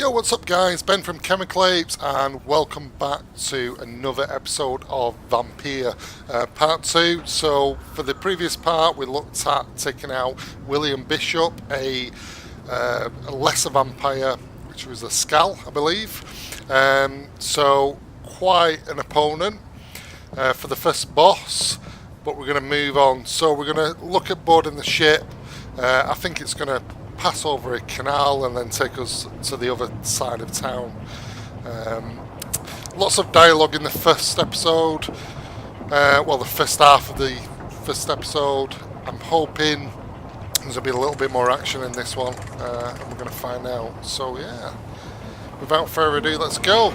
Yo, what's up guys? Ben from Chemical Apes and welcome back to another episode of Vampyr part 2. So for the previous part we looked at taking out William Bishop, a lesser vampire, which was a Skull, I believe. So quite an opponent for the first boss, but we're going to move on. So we're going to look at boarding the ship. I think it's going to pass over a canal and then take us to the other side of town. Lots of dialogue in the first episode, well, the first half of the first episode. I'm hoping there's going to be a little bit more action in this one, and we're going to find out. So yeah, without further ado, let's go.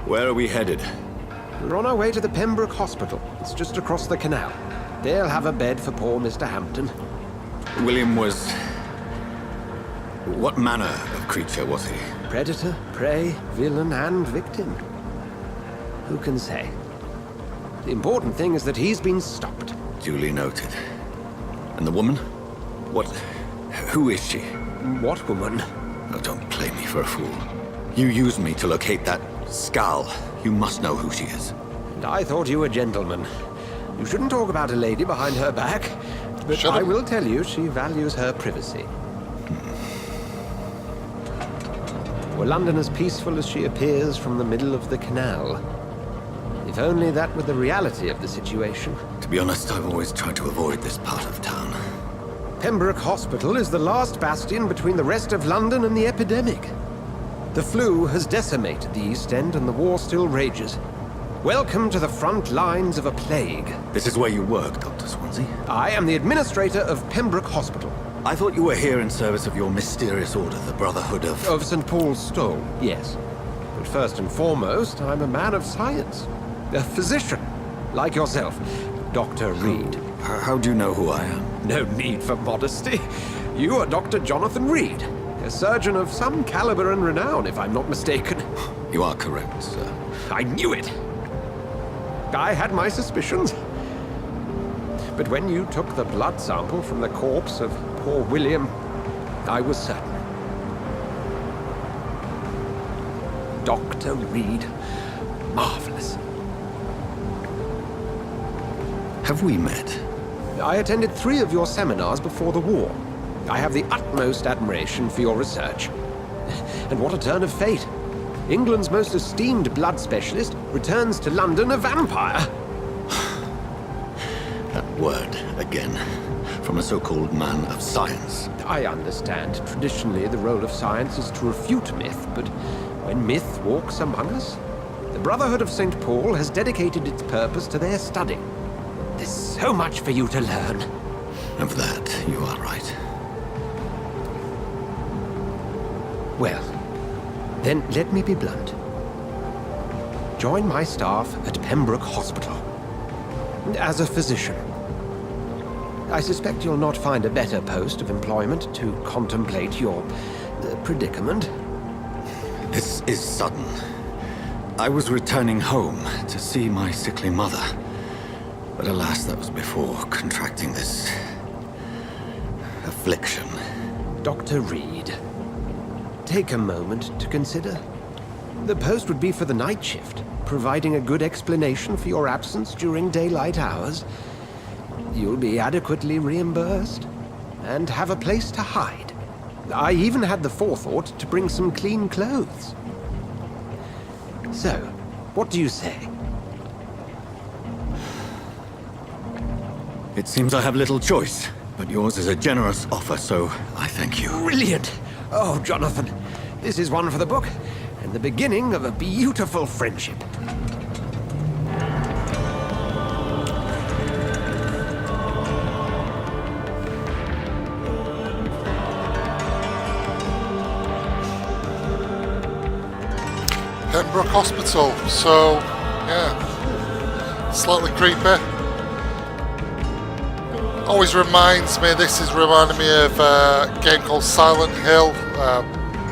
Where are we headed? We're on our way to the Pembroke Hospital. It's just across the canal. They'll have a bed for poor Mr. Hampton. William was... What manner of creature was he? Predator, prey, villain, and victim. Who can say? The important thing is that he's been stopped. Duly noted. And the woman? What... Who is she? What woman? Oh, don't play me for a fool. You used me to locate that Skull. You must know who she is. And I thought you a gentleman. You shouldn't talk about a lady behind her back. But I will tell you, she values her privacy. Were London as peaceful as she appears from the middle of the canal? If only that were the reality of the situation. To be honest, I've always tried to avoid this part of town. Pembroke Hospital is the last bastion between the rest of London and the epidemic. The flu has decimated the East End and the war still rages. Welcome to the front lines of a plague. This is where you work, Dr. Swansea? I am the administrator of Pembroke Hospital. I thought you were here in service of your mysterious order, the Brotherhood of... Of St. Paul's Stole, yes. But first and foremost, I'm a man of science. A physician, like yourself, Dr. Reed. How do you know who I am? No need for modesty. You are Dr. Jonathan Reed. A surgeon of some caliber and renown, if I'm not mistaken. You are correct, sir. I knew it! I had my suspicions. But when you took the blood sample from the corpse of poor William, I was certain. Dr. Reed. Marvelous. Have we met? I attended 3 of your seminars before the war. I have the utmost admiration for your research. And what a turn of fate. England's most esteemed blood specialist returns to London a vampire. That word, again, from a so-called man of science. I understand. Traditionally, the role of science is to refute myth, but when myth walks among us, the Brotherhood of St. Paul has dedicated its purpose to their study. There's so much for you to learn. Of that, you are right. Well, then let me be blunt. Join my staff at Pembroke Hospital. As a physician. I suspect you'll not find a better post of employment to contemplate your predicament. This is sudden. I was returning home to see my sickly mother. But alas, that was before contracting this... affliction. Dr. Reed. Take a moment to consider. The post would be for the night shift, providing a good explanation for your absence during daylight hours. You'll be adequately reimbursed, and have a place to hide. I even had the forethought to bring some clean clothes. So, what do you say? It seems I have little choice, but yours is a generous offer, so I thank you. Brilliant! Oh, Jonathan, this is one for the book, and the beginning of a beautiful friendship. Pembroke Hospital, so yeah, slightly creepy. Always reminds me, this is reminding me of a game called Silent Hill.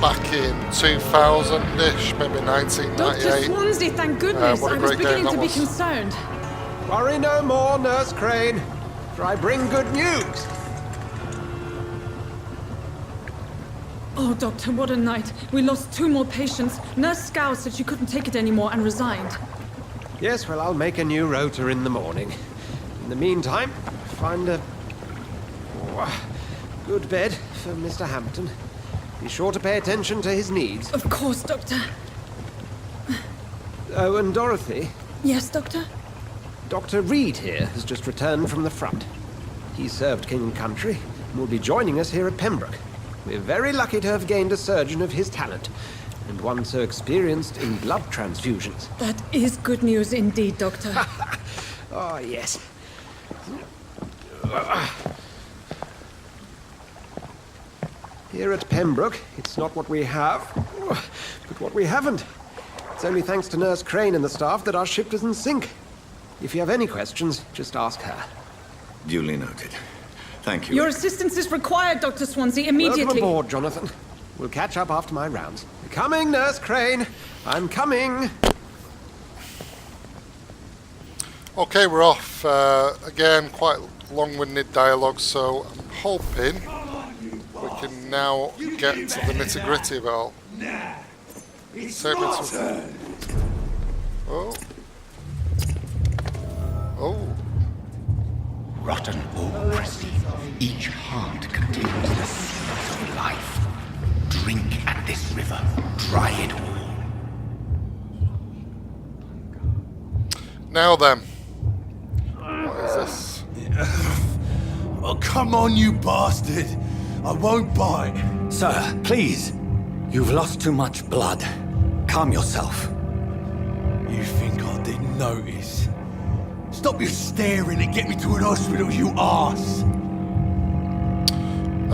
back in 2000-ish, maybe Dr. 1998. Swansea, thank goodness. What a I was great game beginning that to be was. concerned. Worry no more, Nurse Crane, for I bring good news. Oh, Doctor, what a night. We lost 2 more patients. Nurse Scow said she couldn't take it anymore and resigned. Yes, well, I'll make a new rota in the morning. In the meantime, find a good bed for Mr. Hampton. Be sure to pay attention to his needs. Of course, Doctor. Oh, and Dorothy, Yes, Doctor? Dr. Reed here has just returned from the front. He served King and Country and will be joining us here at Pembroke. We're very lucky to have gained a surgeon of his talent, and one so experienced in blood transfusions. That is good news indeed, Doctor. Oh, yes. Here at Pembroke, it's not what we have, but what we haven't. It's only thanks to Nurse Crane and the staff that our ship doesn't sink. If you have any questions, just ask her. Duly noted. Thank you. Your assistance is required, Dr. Swansea, immediately. Welcome aboard, Jonathan. We'll catch up after my rounds. Coming, Nurse Crane. I'm coming. Okay, we're off. Again, quite long-winded dialogue, so I'm hoping we can now get to the nitty-gritty of it all. Save me some... Oh. Oh. Rotten oppressive. Each heart contains the secret of life. Drink at this river. Try it all. Now then. What is this? Oh, come on, you bastard! I won't bite. Sir, please. You've lost too much blood. Calm yourself. You think I didn't notice? Stop your staring and get me to an hospital, you arse!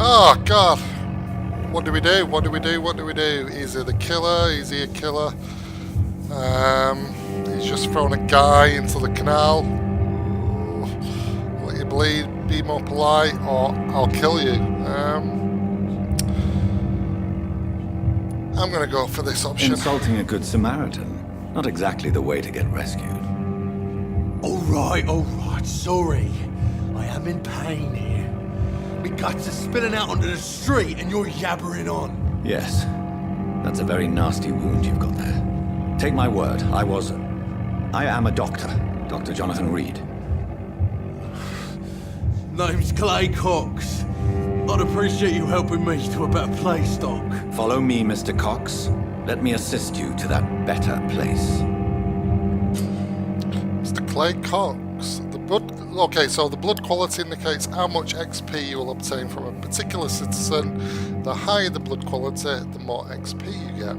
Oh, God. What do we do? What do we do? What do we do? Is he the killer? Is he a killer? He's just thrown a guy into the canal. Let you bleed, be more polite, or I'll kill you. I'm going to go for this option. Insulting a good Samaritan. Not exactly the way to get rescued. Alright, sorry. I am in pain here. My guts are spilling out onto the street and you're yabbering on. Yes. That's a very nasty wound you've got there. Take my word, I am a doctor. Dr. Jonathan Reed. Name's Clay Cox. I'd appreciate you helping me to a better place, Doc. Follow me, Mr. Cox. Let me assist you to that better place. Mr. Clay Cox. The blood. Okay, so the blood quality indicates how much XP you will obtain from a particular citizen. The higher the blood quality, the more XP you get.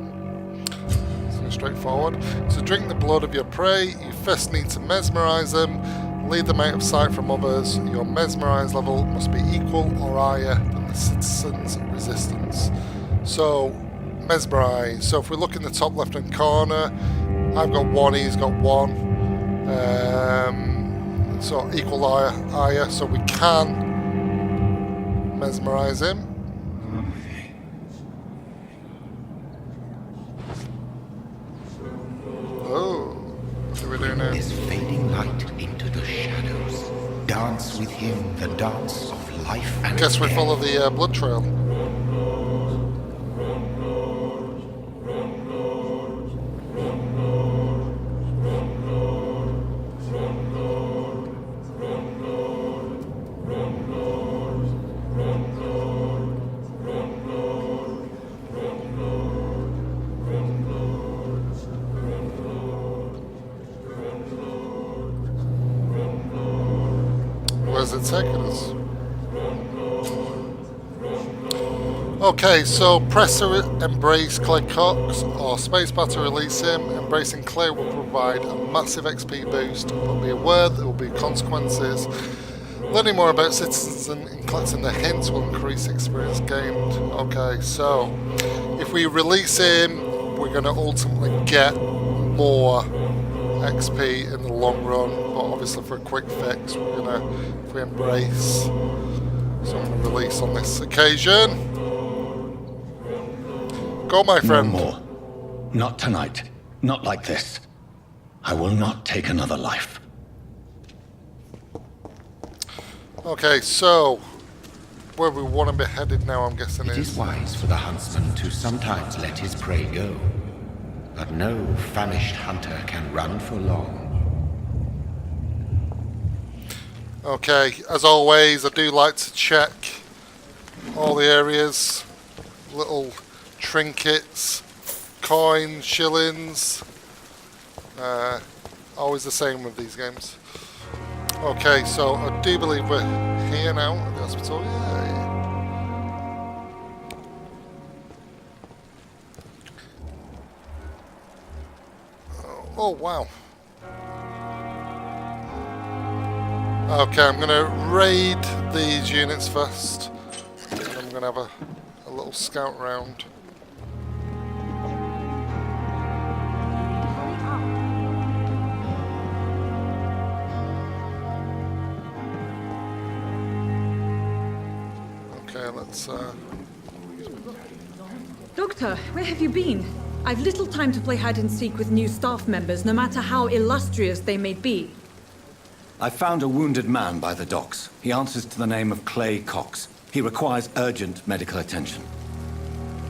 So straightforward. To drink the blood of your prey, you first need to mesmerize them. Lead them out of sight from others. Your mesmerize level must be equal or higher than the citizen's resistance. So, mesmerize. So if we look in the top left hand corner, I've got 1, he's got 1. So equal or higher. So we can mesmerize him. Oh, what do we do now? This fading light into the shadows. Dance with him the dance of life and Guess we death. follow the blood trail. Where's it taking us? Okay, so press to embrace Clay Cox or spacebar to release him. Embracing Clay will provide a massive XP boost, but be aware there will be consequences. Learning more about citizens and collecting their hints will increase experience gained. Okay, so if we release him, we're going to ultimately get more XP in the long run, but obviously for a quick fix, we're going to, if we embrace, so I'm going to release on this occasion. Go, my No friend. more. Not tonight. Not like this. I will not take another life. Okay, so where we want to be headed now, I'm guessing It is wise for the huntsman to sometimes let his prey go. But no famished hunter can run for long. Okay, as always, I do like to check all the areas, little trinkets, coins, shillings. Always the same with these games. Okay, so I do believe we're here now at the hospital. Yay. Oh, wow. Okay, I'm going to raid these units first. And I'm going to have a little scout round. Okay, let's... Doctor, where have you been? I've little time to play hide and seek with new staff members, no matter how illustrious they may be. I found a wounded man by the docks. He answers to the name of Clay Cox. He requires urgent medical attention.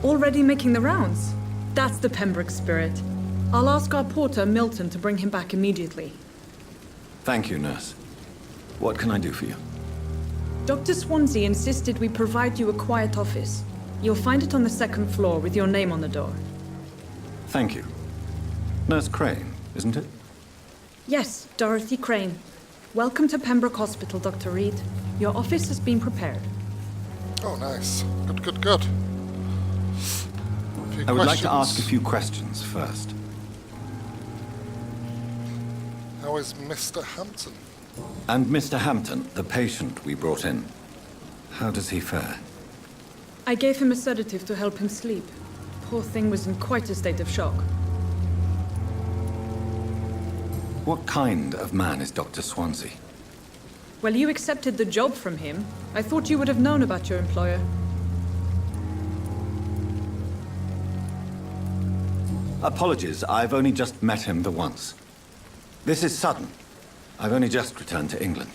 Already making the rounds? That's the Pembroke spirit. I'll ask our porter, Milton, to bring him back immediately. Thank you, nurse. What can I do for you? Dr. Swansea insisted we provide you a quiet office. You'll find it on the second floor with your name on the door. Thank you. Nurse Crane, isn't it? Yes, Dorothy Crane. Welcome to Pembroke Hospital, Dr. Reed. Your office has been prepared. Oh, nice. Good, good, good. I would like to ask a few questions first. How is Mr. Hampton? And Mr. Hampton, the patient we brought in. How does he fare? I gave him a sedative to help him sleep. Poor thing was in quite a state of shock. What kind of man is Dr. Swansea? Well, you accepted the job from him. I thought you would have known about your employer. Apologies, I've only just met him the once. This is sudden. I've only just returned to England.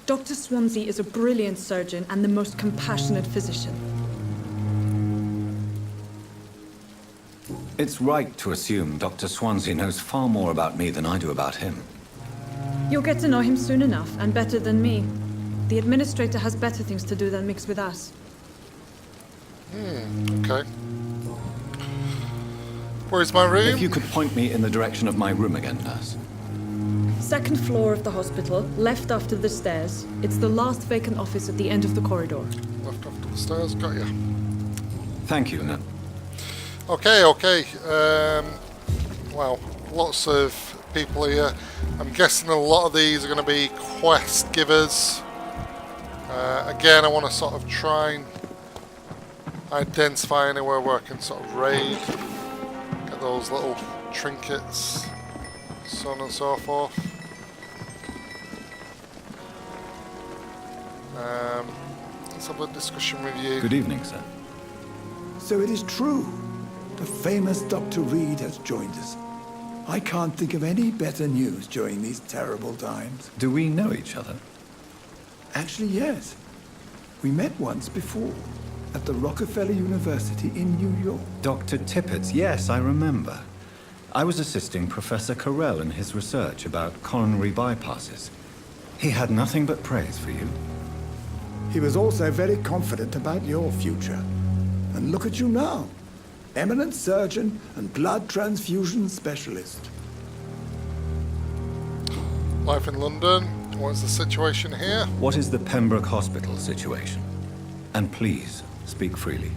Dr. Swansea is a brilliant surgeon and the most compassionate physician. It's right to assume Dr. Swansea knows far more about me than I do about him. You'll get to know him soon enough, and better than me. The administrator has better things to do than mix with us. Okay. Where's my room? If you could point me in the direction of my room again, nurse. Second floor of the hospital, left after the stairs. It's the last vacant office at the end of the corridor. Left after the stairs, got you. Thank you, nurse. Okay, okay. Wow, lots of people here. I'm guessing a lot of these are going to be quest givers. Again, I want to sort of try and identify anywhere where I can sort of raid. Get those little trinkets, so on and so forth. Let's have a discussion with you. Good evening, sir. So it is true. The famous Dr. Reed has joined us. I can't think of any better news during these terrible times. Do we know each other? Actually, yes. We met once before, at the Rockefeller University in New York. Dr. Tippett's, yes, I remember. I was assisting Professor Carell in his research about coronary bypasses. He had nothing but praise for you. He was also very confident about your future. And look at you now. Eminent surgeon and blood transfusion specialist. Life in London. What's the situation here? What is the Pembroke Hospital situation? And please, speak freely.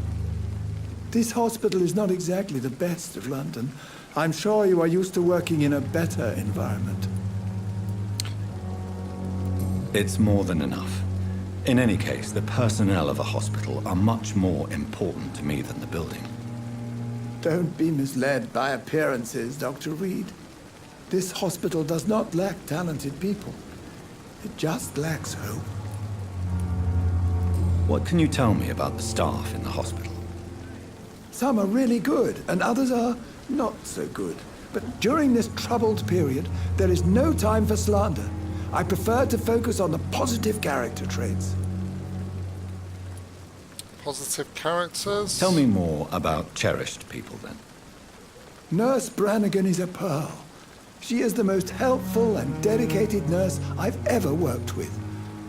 This hospital is not exactly the best of London. I'm sure you are used to working in a better environment. It's more than enough. In any case, the personnel of a hospital are much more important to me than the building. Don't be misled by appearances, Dr. Reed. This hospital does not lack talented people. It just lacks hope. What can you tell me about the staff in the hospital? Some are really good, and others are not so good. But during this troubled period, there is no time for slander. I prefer to focus on the positive character traits. Positive characters? Tell me more about cherished people, then. Nurse Brannigan is a pearl. She is the most helpful and dedicated nurse I've ever worked with.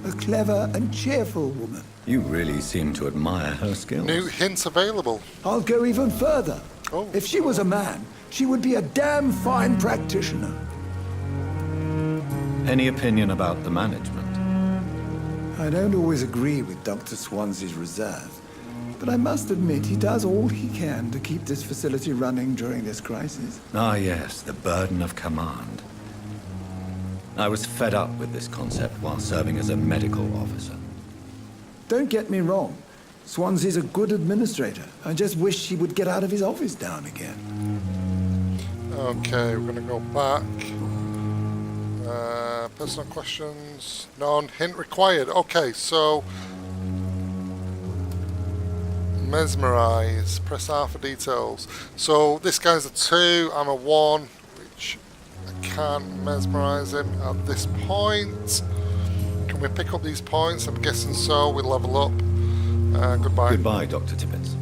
A clever and cheerful woman. You really seem to admire her skills. New hints available. I'll go even further. Oh. If she was a man, she would be a damn fine practitioner. Any opinion about the management? I don't always agree with Dr. Swansea's reserve, but I must admit he does all he can to keep this facility running during this crisis. Ah, yes, the burden of command. I was fed up with this concept while serving as a medical officer. Don't get me wrong. Swansea's a good administrator. I just wish he would get out of his office down again. Okay, we're going to go back. Personal questions. None. Hint required. Okay, so... Mesmerize. Press R for details. So this guy's a 2, I'm a 1, which I can't mesmerize him at this point. Can we pick up these points? I'm guessing so. We level up. Goodbye. Goodbye, Dr. Tibbets.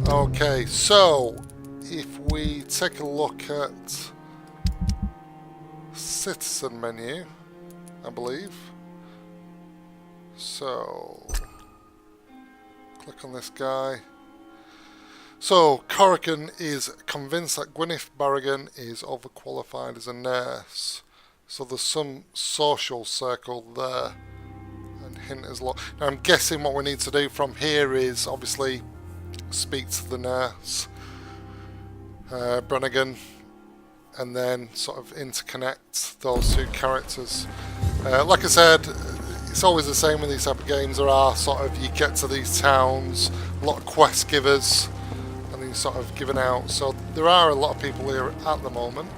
Okay, so if we take a look at citizen menu, I believe. So click on this guy. So Corrigan is convinced that Gwyneth Barrigan is overqualified as a nurse. So there's some social circle there. And hint is low. Now I'm guessing what we need to do from here is obviously speak to the nurse, Brannigan, and then sort of interconnect those two characters. Like I said, it's always the same with these type of games. There are sort of, you get to these towns, a lot of quest givers, and then you're sort of given out. So there are a lot of people here at the moment.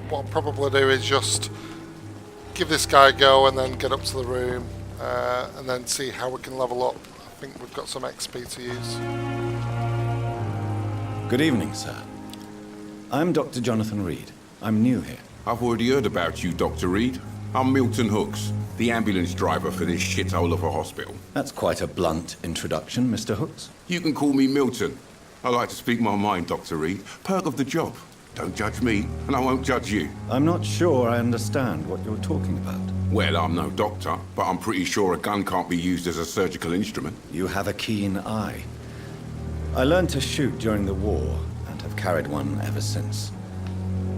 What I'll probably do is just give this guy a go and then get up to the room and then see how we can level up. I think we've got some XP to use. Good evening, sir. I'm Dr. Jonathan Reed. I'm new here. I've already heard about you, Dr. Reed. I'm Milton Hooks, the ambulance driver for this shithole of a hospital. That's quite a blunt introduction, Mr. Hooks. You can call me Milton. I like to speak my mind, Dr. Reed. Perk of the job. Don't judge me, and I won't judge you. I'm not sure I understand what you're talking about. Well, I'm no doctor, but I'm pretty sure a gun can't be used as a surgical instrument. You have a keen eye. I learned to shoot during the war, and have carried one ever since.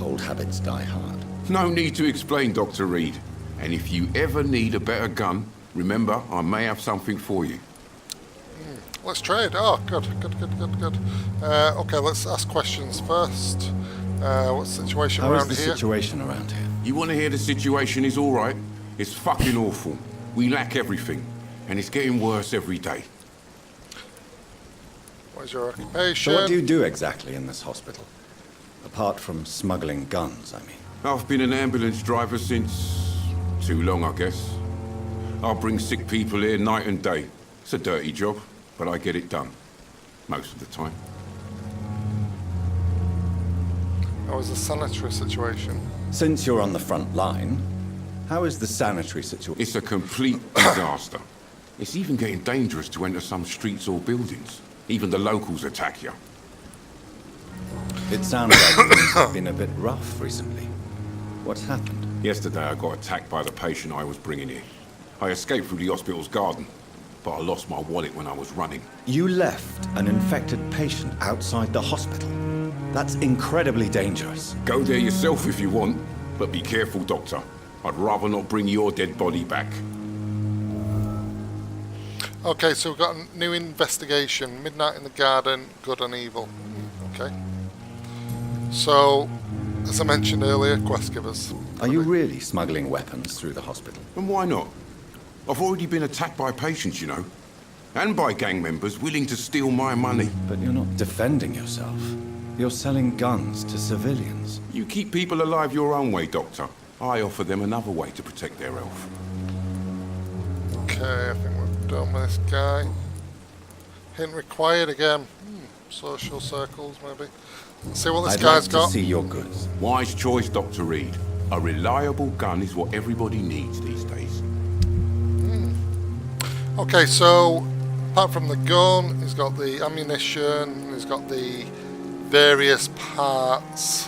Old habits die hard. No need to explain, Dr. Reed. And if you ever need a better gun, remember, I may have something for you. Let's trade. Oh, good. Okay, let's ask questions first. What's the situation How around is the here? situation around here? You want to hear the situation is all right? It's fucking awful. We lack everything, and it's getting worse every day. What is your occupation? So what do you do exactly in this hospital? Apart from smuggling guns, I mean. I've been an ambulance driver since... too long, I guess. I'll bring sick people here night and day. It's a dirty job, but I get it done. Most of the time. How is the sanitary situation? Since you're on the front line, how is the sanitary situation? It's a complete disaster. It's even getting dangerous to enter some streets or buildings. Even the locals attack you. It sounds like things have been a bit rough recently. What's happened? Yesterday I got attacked by the patient I was bringing in. I escaped through the hospital's garden, but I lost my wallet when I was running. You left an infected patient outside the hospital. That's incredibly dangerous. Go there yourself if you want, but be careful, Doctor. I'd rather not bring your dead body back. Okay, so we've got a new investigation. Midnight in the Garden, Good and Evil. Okay. So, as I mentioned earlier, quest givers. Are you really smuggling weapons through the hospital? And why not? I've already been attacked by patients, you know. And by gang members willing to steal my money. But you're not defending yourself. You're selling guns to civilians. You keep people alive your own way, Doctor. I offer them another way to protect their health. Okay, I think we're done with this guy. Hint required again. Social circles, maybe. Let's see what this I'd guy's like got. to see your goods. Wise choice, Dr. Reed. A reliable gun is what everybody needs these days. Okay, so apart from the gun, he's got the ammunition, he's got the various parts,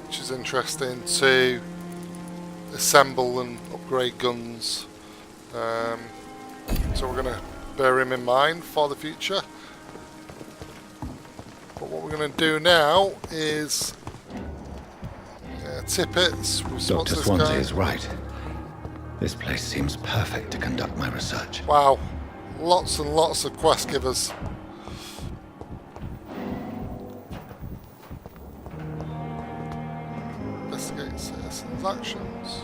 which is interesting, to assemble and upgrade guns. So we're going to bear him in mind for the future. But what we're going to do now is tippets. Dr. Swansea is right. This place seems perfect to conduct my research. Wow, lots and lots of quest givers. Investigate citizens' actions.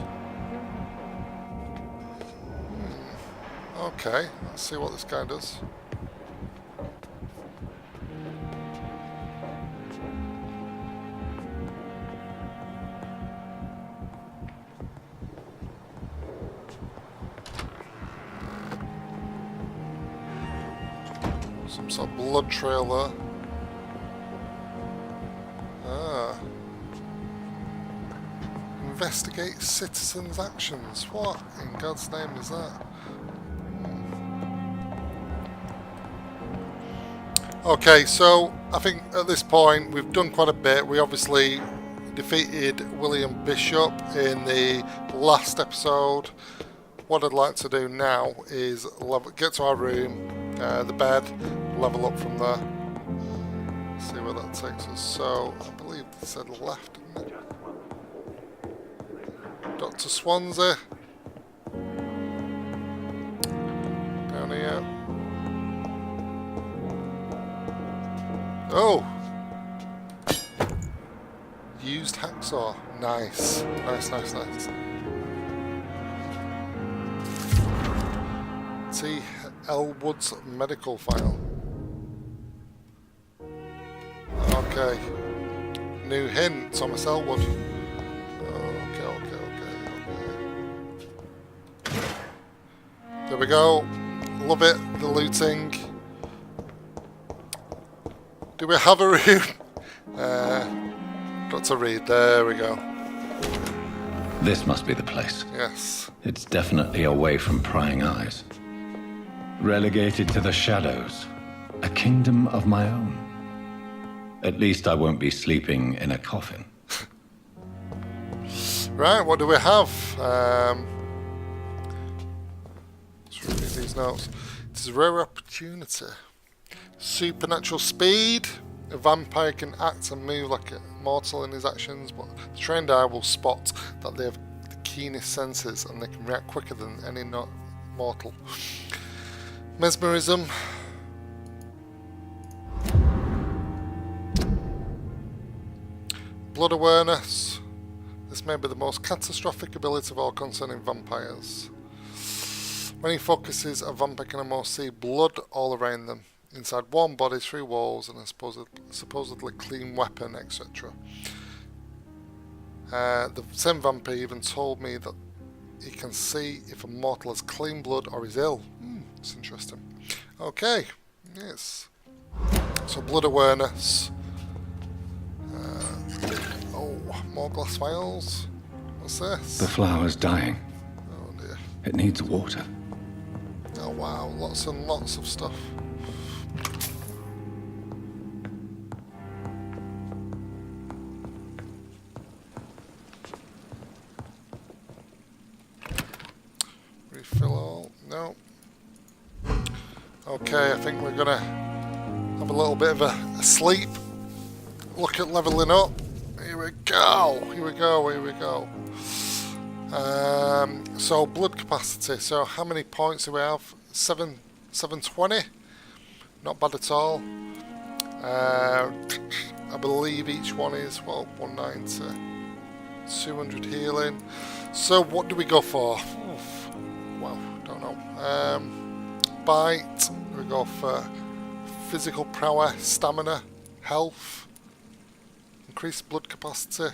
Okay, let's see what this guy does. Some sort of blood trail there. Ah. Investigate citizens' actions. What in God's name is that? Okay, so I think at this point we've done quite a bit. We obviously defeated William Bishop in the last episode. What I'd like to do now is get to our room, the bed, level up from there. See where that takes us. So I believe it said left, didn't it? Dr. Swansea. Down here. Oh! Used hacksaw. Nice. Nice. T. Elwood's medical file. Okay. New hint, Thomas Elwood. Okay. There we go. Love it, the looting. Do we have a room? Dr. Reed, there we go. This must be the place. Yes. It's definitely away from prying eyes. Relegated to the shadows. A kingdom of my own. At least I won't be sleeping in a coffin. Right, what do we have? Let's read these notes. It is a rare opportunity. Supernatural speed. A vampire can act and move like a mortal in his actions, but the trained eye will spot that they have the keenest senses and they can react quicker than any mortal. Mesmerism. Blood awareness. This may be the most catastrophic ability of all concerning vampires. When he focuses, a vampire can almost see blood all around them, inside warm bodies, through walls, and a supposedly clean weapon, etc. The same vampire even told me that he can see if a mortal has clean blood or is ill. That's interesting. Okay, yes. So blood awareness. More glass vials. What's this? The flower's dying. Oh dear. It needs water. Oh wow, lots and lots of stuff. Refill all? No. Okay, I think we're gonna have a little bit of a sleep. Look at leveling up. Here we go. So blood capacity. So how many points do we have? 720. Not bad at all. I believe each one is 190. 200 healing. So what do we go for? Well, don't know. Bite. We go for physical prowess, stamina, health. Increased blood capacity,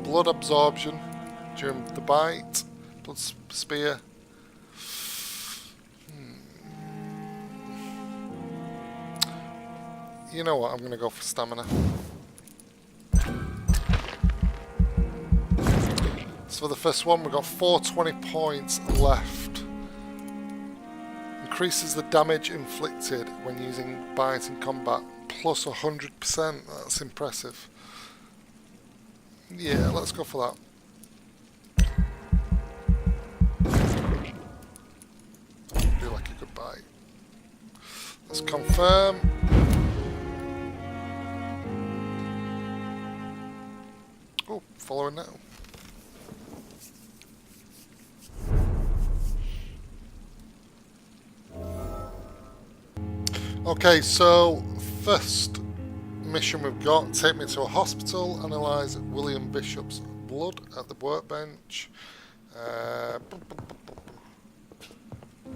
blood absorption during the bite, blood spear. You know what? I'm going to go for stamina. So for the first one, we've got 420 points left. Increases the damage inflicted when using bite in combat plus 100%. That's impressive. Yeah, let's go for that. Do like a good bite. Let's confirm. Oh, following now. Okay, so first mission we've got, take me to a hospital, analyse William Bishop's blood at the workbench.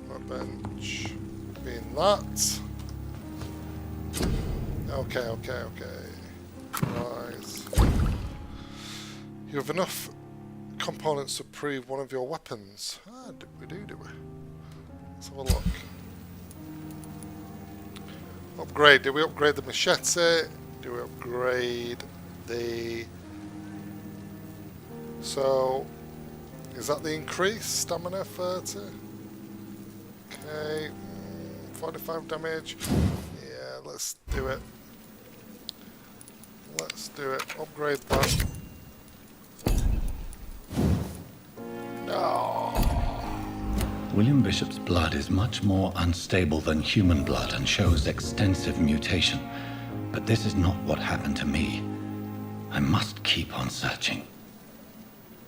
Workbench being that. Okay. Rise. You have enough components to prove one of your weapons. Ah, do we? Let's have a look. Upgrade. Do we upgrade the machete? Do we upgrade the... So, is that the increase? Stamina 30? Okay, 45 damage. Yeah, let's do it. Let's do it. Upgrade that. No. William Bishop's blood is much more unstable than human blood and shows extensive mutation. But this is not what happened to me. I must keep on searching.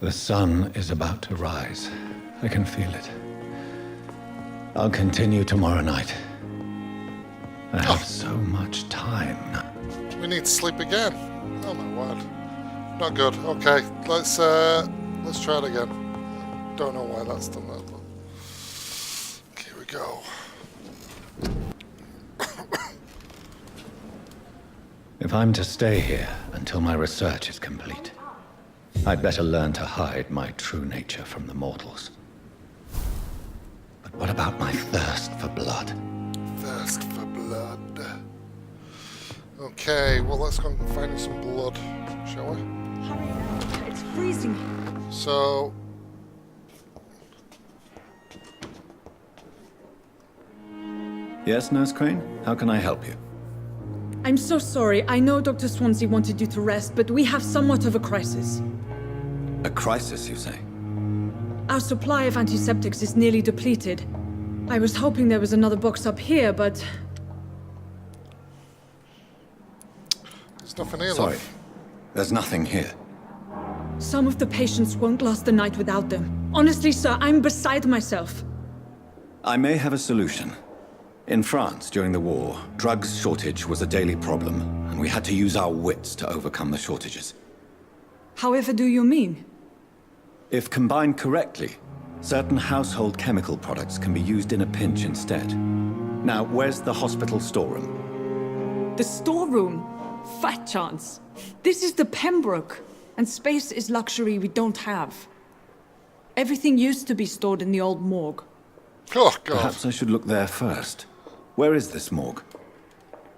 The sun is about to rise. I can feel it. I'll continue tomorrow night. I have so much time now. We need to sleep again. Oh my word. Not good. Okay, let's try it again. Don't know why that's done that, but here we go. If I'm to stay here until my research is complete, I'd better learn to hide my true nature from the mortals. But what about my thirst for blood? Thirst for blood. Okay, well let's go and find some blood, shall we? Hurry, it's freezing. So... Yes, Nurse Crane? How can I help you? I'm so sorry. I know Dr. Swansea wanted you to rest, but we have somewhat of a crisis. A crisis, you say? Our supply of antiseptics is nearly depleted. I was hoping there was another box up here, but... There's nothing here. Sorry. Love. There's nothing here. Some of the patients won't last the night without them. Honestly, sir, I'm beside myself. I may have a solution. In France, during the war, drugs shortage was a daily problem, and we had to use our wits to overcome the shortages. However do you mean? If combined correctly, certain household chemical products can be used in a pinch instead. Now, where's the hospital storeroom? The storeroom? Fat chance. This is the Pembroke, and space is luxury we don't have. Everything used to be stored in the old morgue. Oh, God. Perhaps I should look there first. Where is this morgue?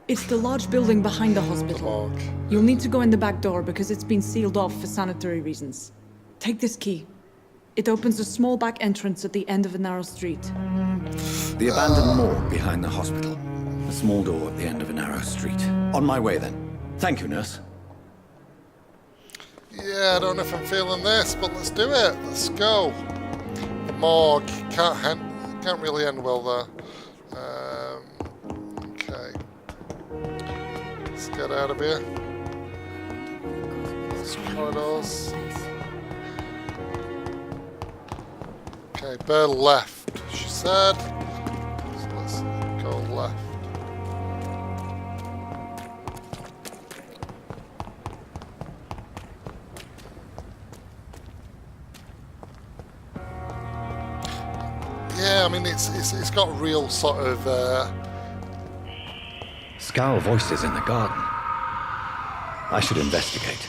It's the large building behind the hospital. Morgue. You'll need to go in the back door because it's been sealed off for sanitary reasons. Take this key. It opens a small back entrance at the end of a narrow street. The abandoned morgue behind the hospital. A small door at the end of a narrow street. On my way then. Thank you, nurse. Yeah, I don't know if I'm feeling this, but let's do it. Let's go. The morgue. Can't really end well there. Okay. Let's get out of here. These corridors. Okay, bear left, she said. So let's go left. Yeah, I mean it's got real sort of Scowl voices in the garden. I should investigate.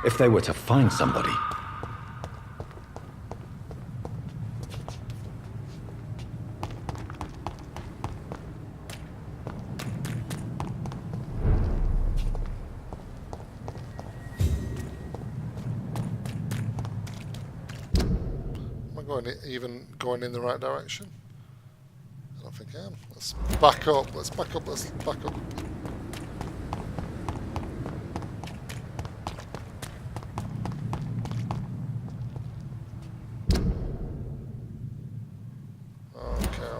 If they were to find somebody. I even going in the right direction? I don't think I am. Let's back up. Let's back up. Let's back up. Okay.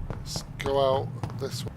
Let's go out this way.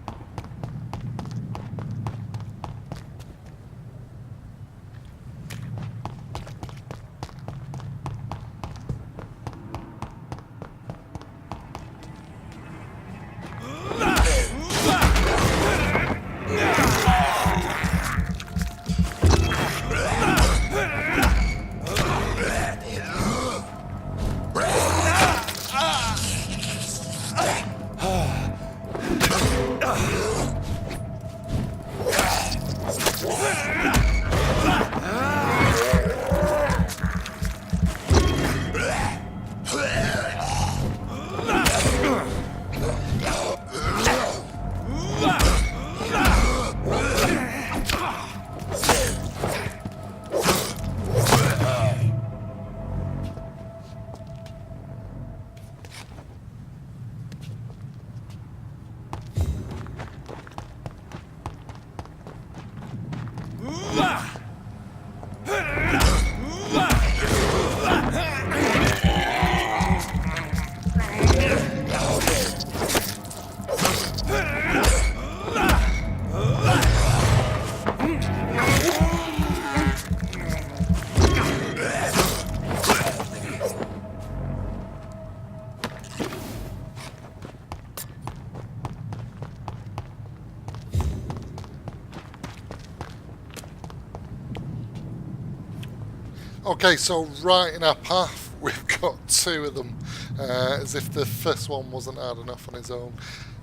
Okay, so right in our path, we've got two of them, as if the first one wasn't hard enough on his own.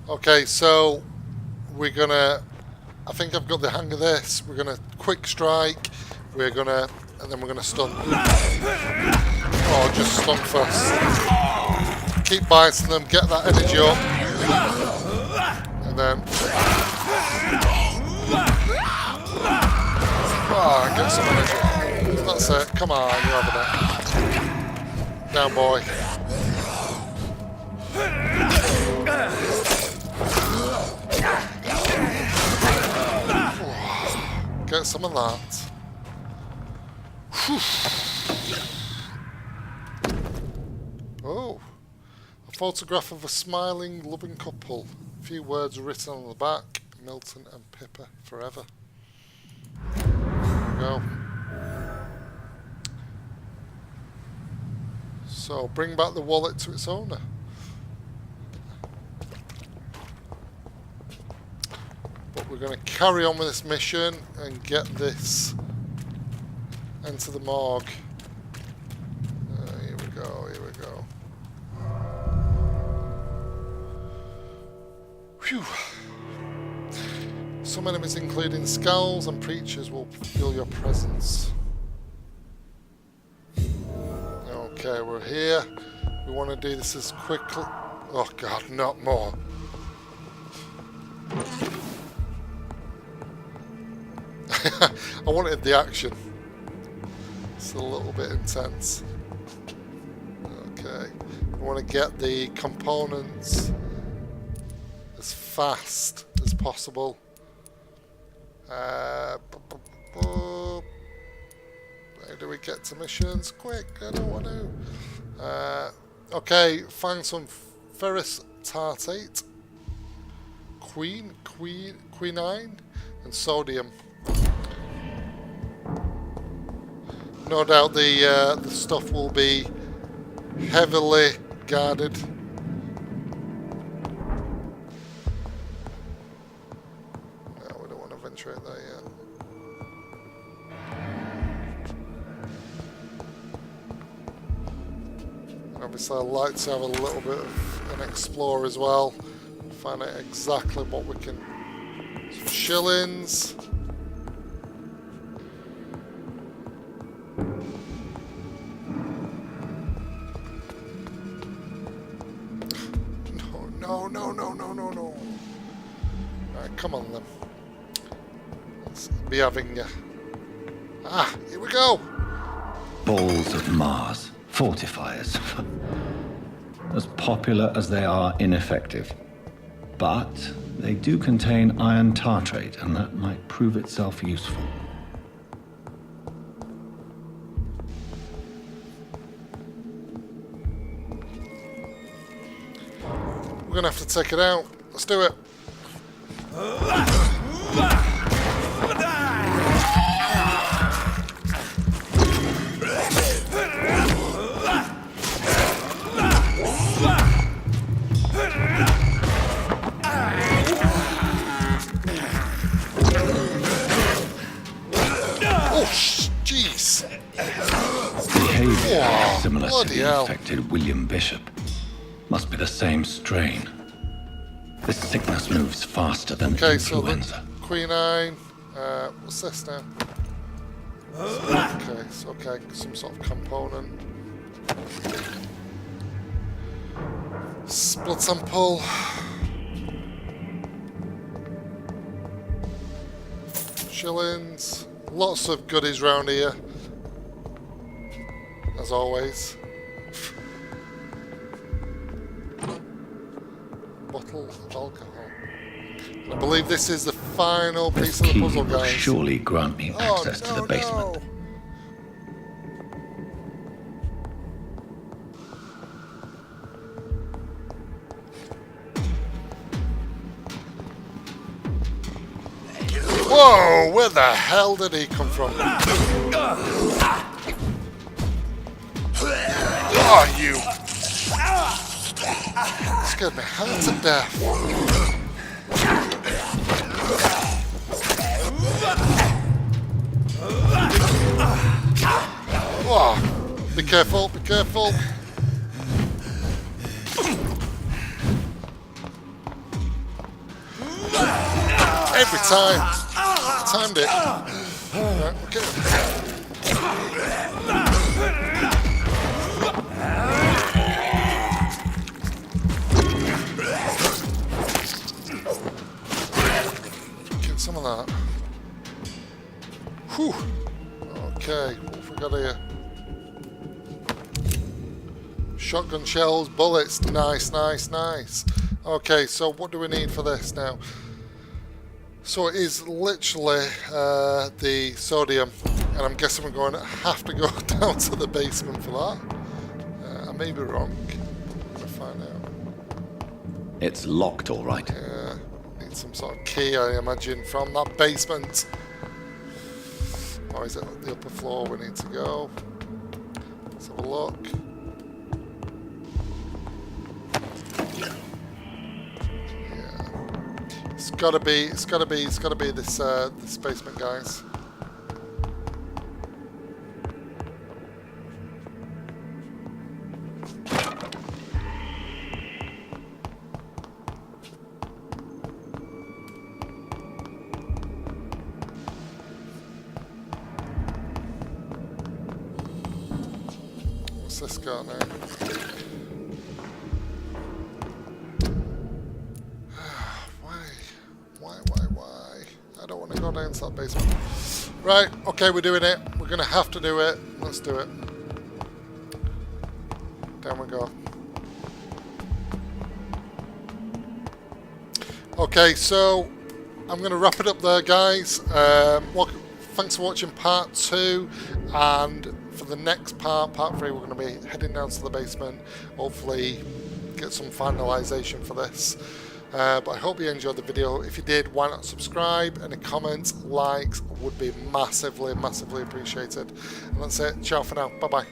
Okay, so we're gonna, I think I've got the hang of this. We're gonna quick strike, and then we're gonna stun. Oh, just stun first. Keep biting them, get that energy up, and then, oh, get some energy. That's it. Come on, you're having it. Down, boy. Get some of that. Oh, a photograph of a smiling, loving couple. A few words written on the back. Milton and Pippa forever. There we go. So, bring back the wallet to its owner. But we're going to carry on with this mission and get this into the morgue. Here we go. Phew. Some enemies, including skulls and preachers, will feel your presence. Okay, we're here. We want to do this as quickly. Oh god, not more. I wanted the action. It's a little bit intense. Okay, we want to get the components as fast as possible. How do we get to missions? Quick, I don't want to. Okay, find some ferrous tartate, quinine, and sodium. No doubt the stuff will be heavily guarded. No, we don't want to venture out there yet. Obviously, I'd like to have a little bit of an explore as well. Find out exactly what we can. Some shillings. No. Right, come on then. Let's be having you. Here we go. balls of Mars, fortifiers. As popular as they are ineffective. But they do contain iron tartrate, and that might prove itself useful. We're gonna have to take it out. Let's do it. Jeez. Behavior similar to bloody the hell. infected William Bishop. Must be the same strain. This sickness moves faster than Okay, so the influenza. quinine. What's this now? Okay, so okay, some sort of component. Blood sample. Shillings. Lots of goodies round here. As always. Bottle of alcohol. And I believe this is the final piece of the Key puzzle, will guys. surely grant me Oh, access to no, the basement. no. Whoa, where the hell did he come from? Oh, you! Scared me half to death. Oh, be careful, be careful. Every time. Timed it. Right, okay. Get some of that. Whew. Okay, what have we got here? Shotgun shells, bullets. Nice, nice, nice. Okay, so what do we need for this now? So it is literally the sodium, and I'm guessing we're going to have to go down to the basement for that. I may be wrong. I'm going to find out. It's locked, all right. Yeah, need some sort of key, I imagine, from that basement. Or is it the upper floor we need to go? Let's have a look. It's gotta be this this basement, guys. What's this got now? Why? I don't want to go down to that basement. Right, okay, we're doing it. We're going to have to do it. Let's do it. Down we go. Okay, so I'm going to wrap it up there, guys. Thanks for watching part 2, and for the next part 3, we're going to be heading down to the basement. Hopefully get some finalisation for this. But I hope you enjoyed the video. If you did, why not subscribe? Any comments, likes would be massively, massively appreciated. And that's it. Ciao for now. Bye-bye.